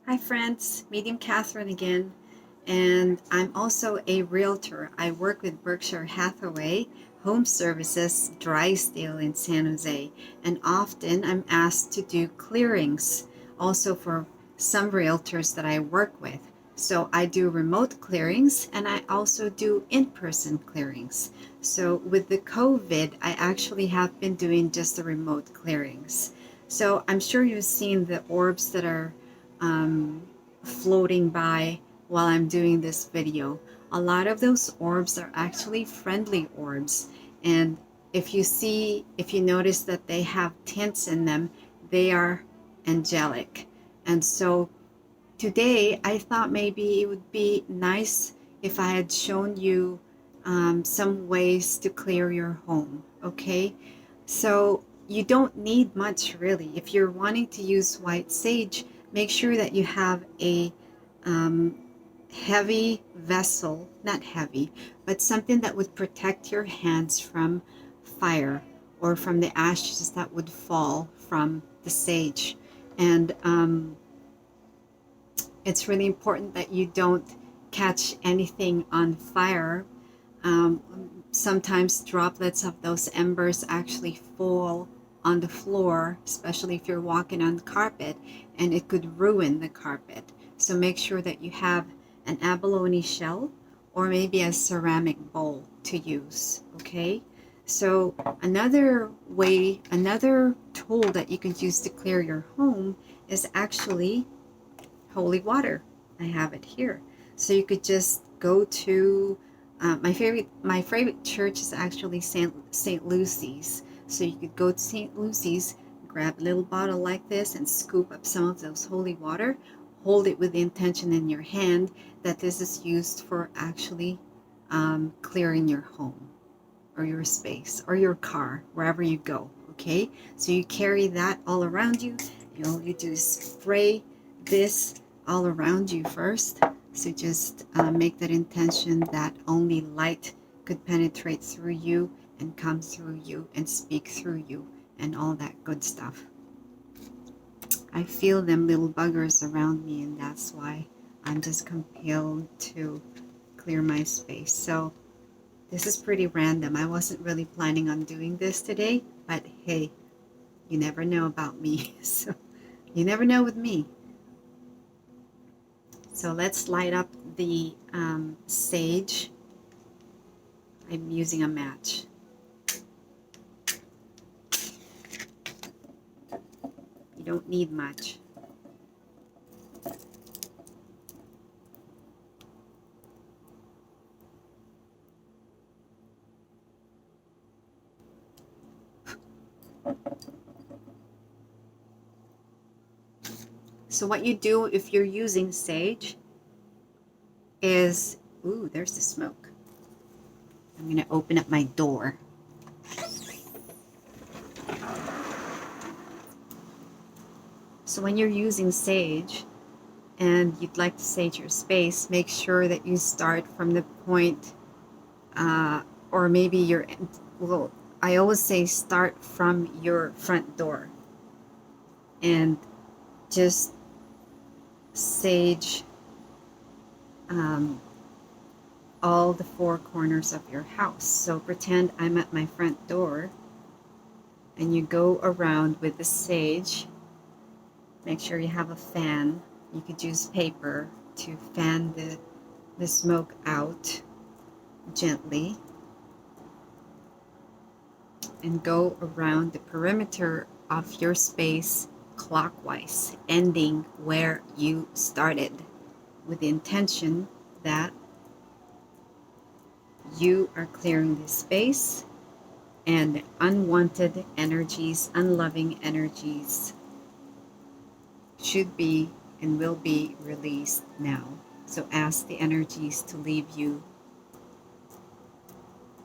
Hi friends, Medium Katherine again, and I'm also a realtor. I work with Berkshire Hathaway Home Services Drysdale in San Jose, and often I'm asked to do clearings also for some realtors that I work with. So I do remote clearings and I also do in-person clearings. So with the COVID, I actually have been doing just the remote clearings. So I'm sure you've seen the orbs that are um, floating by while I'm doing this video. A lot of those orbs are actually friendly orbs. And if you notice that they have tints in them, they are angelic. And so today I thought maybe it would be nice if I had shown you some ways to clear your home, okay? So you don't need much really. If you're wanting to use white sage, make sure that you have a um, heavy vessel, not heavy, but something that would protect your hands from fire or from the ashes that would fall from the sage. And it's really important that you don't catch anything on fire. Um, Sometimes droplets of those embers actually fall on the floor, especially if you're walking on the carpet, and it could ruin the carpet. So make sure that you have an abalone shell or maybe a ceramic bowl to use, okay? So another way, another tool that you can use to clear your home is actually holy water. I have it here. So you could just go to my favorite church is actually Saint Lucy's. So you could go to Saint Lucy's, grab a little bottle like this, and scoop up some of those holy water. Hold it with the intention in your hand that this is used for actually clearing your home or your space or your car wherever you go. Okay, so you carry that all around you. All you do is spray this all around you first. So just make that intention that only light could penetrate through you and come through you and speak through you and all that good stuff. I feel them little buggers around me, and that's why I'm just compelled to clear my space. So this is pretty random. I wasn't really planning on doing this today, but hey, you never know about me. So you never know with me. So let's light up the sage. I'm using a match. You don't need much. So what you do if you're using sage is, ooh, there's the smoke. I'm going to open up my door. So when you're using sage and you'd like to sage your space, make sure that you start from the point, or maybe well, I always say start from your front door and just sage all the four corners of your house. So pretend I'm at my front door and you go around with the sage. Make sure you have a fan. You could use paper to fan the smoke out gently and go around the perimeter of your space clockwise, ending where you started, with the intention that you are clearing the space and unwanted energies, unloving energies should be and will be released now. So ask the energies to leave you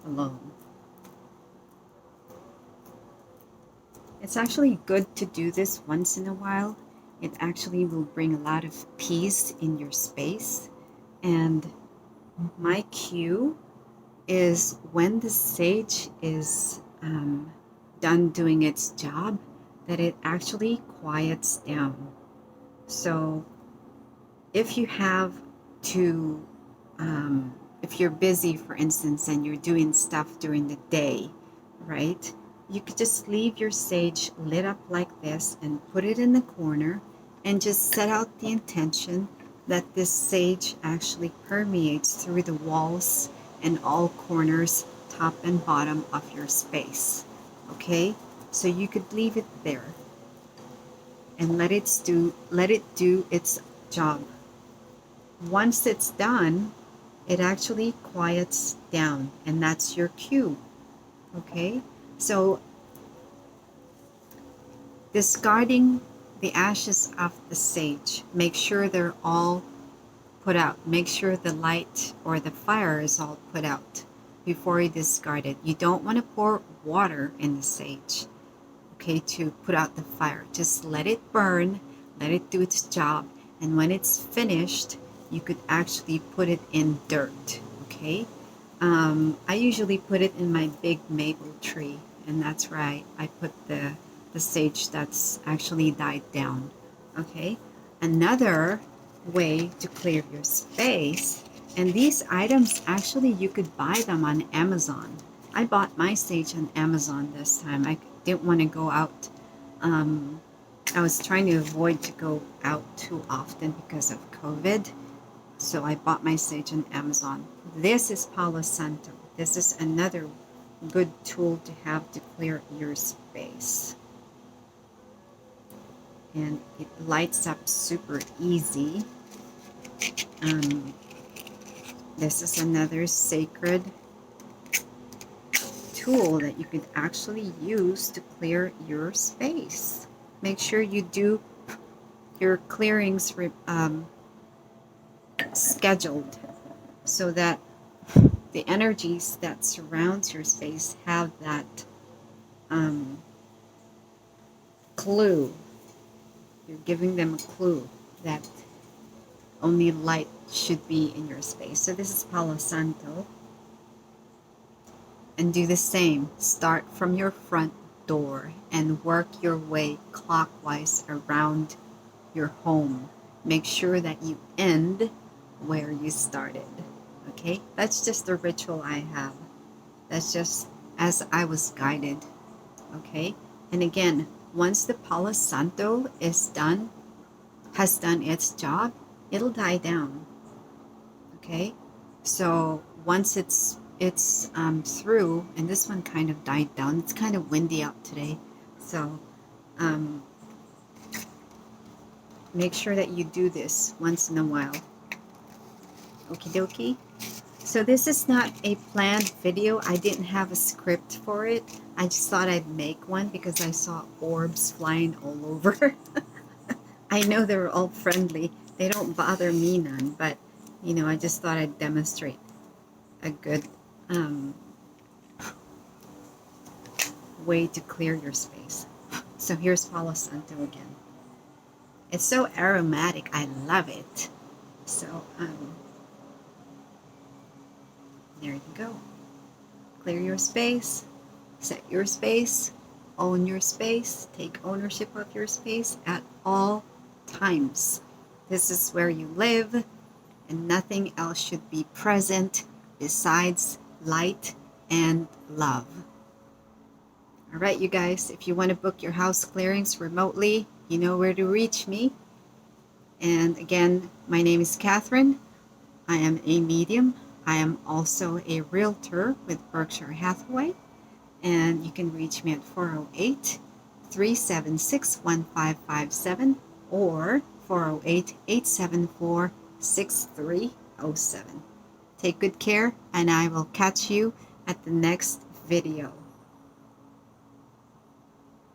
alone. It's actually good to do this once in a while. It actually will bring a lot of peace in your space. And my cue is when the sage is done doing its job, that it actually quiets down. So if you have to, if you're busy, for instance, and you're doing stuff during the day, right? You could just leave your sage lit up like this and put it in the corner and just set out the intention that this sage actually permeates through the walls and all corners, top and bottom of your space. Okay? So you could leave it there and let it do its job. Once it's done, it actually quiets down, and that's your cue. Okay? So discarding the ashes of the sage, make sure they're all put out. Make sure the light or the fire is all put out before you discard it. You don't want to pour water in the sage, okay, to put out the fire. Just let it burn, let it do its job, and when it's finished, you could actually put it in dirt, okay? I usually put it in my big maple tree, and that's where I put the sage that's actually died down, okay? Another way to clear your space, and these items, actually, you could buy them on Amazon. I bought my sage on Amazon this time. I didn't want to go out. I was trying to avoid to go out too often because of COVID. So I bought my sage on Amazon. This is Palo Santo. This is another good tool to have to clear your space. And it lights up super easy. This is another sacred tool that you could actually use to clear your space. Make sure you do your clearings scheduled so that the energies that surrounds your space have that clue. You're giving them a clue that only light should be in your space. So this is Palo Santo. And do the same. Start from your front door and work your way clockwise around your home. Make sure that you end where you started. Okay? That's just the ritual I have. That's just as I was guided. Okay? And again, once the Palo Santo is done, has done its job, it'll die down. Okay? So once it's through, and this one kind of died down. It's kind of windy out today, so make sure that you do this once in a while. Okie dokie. So this is not a planned video. I didn't have a script for it. I just thought I'd make one because I saw orbs flying all over. I know they're all friendly. They don't bother me none, but you know, I just thought I'd demonstrate a good way to clear your space. So here's Palo Santo again. It's so aromatic. I love it. So there you go. Clear your space, set your space, own your space, take ownership of your space at all times. This is where you live, and nothing else should be present besides light and love. All right, you guys, if you want to book your house clearings remotely, you know where to reach me. And again, my name is Katherine. I am a medium. I am also a realtor with Berkshire Hathaway. And you can reach me at 408-376-1557 or 408-874-6307. Take good care, and I will catch you at the next video.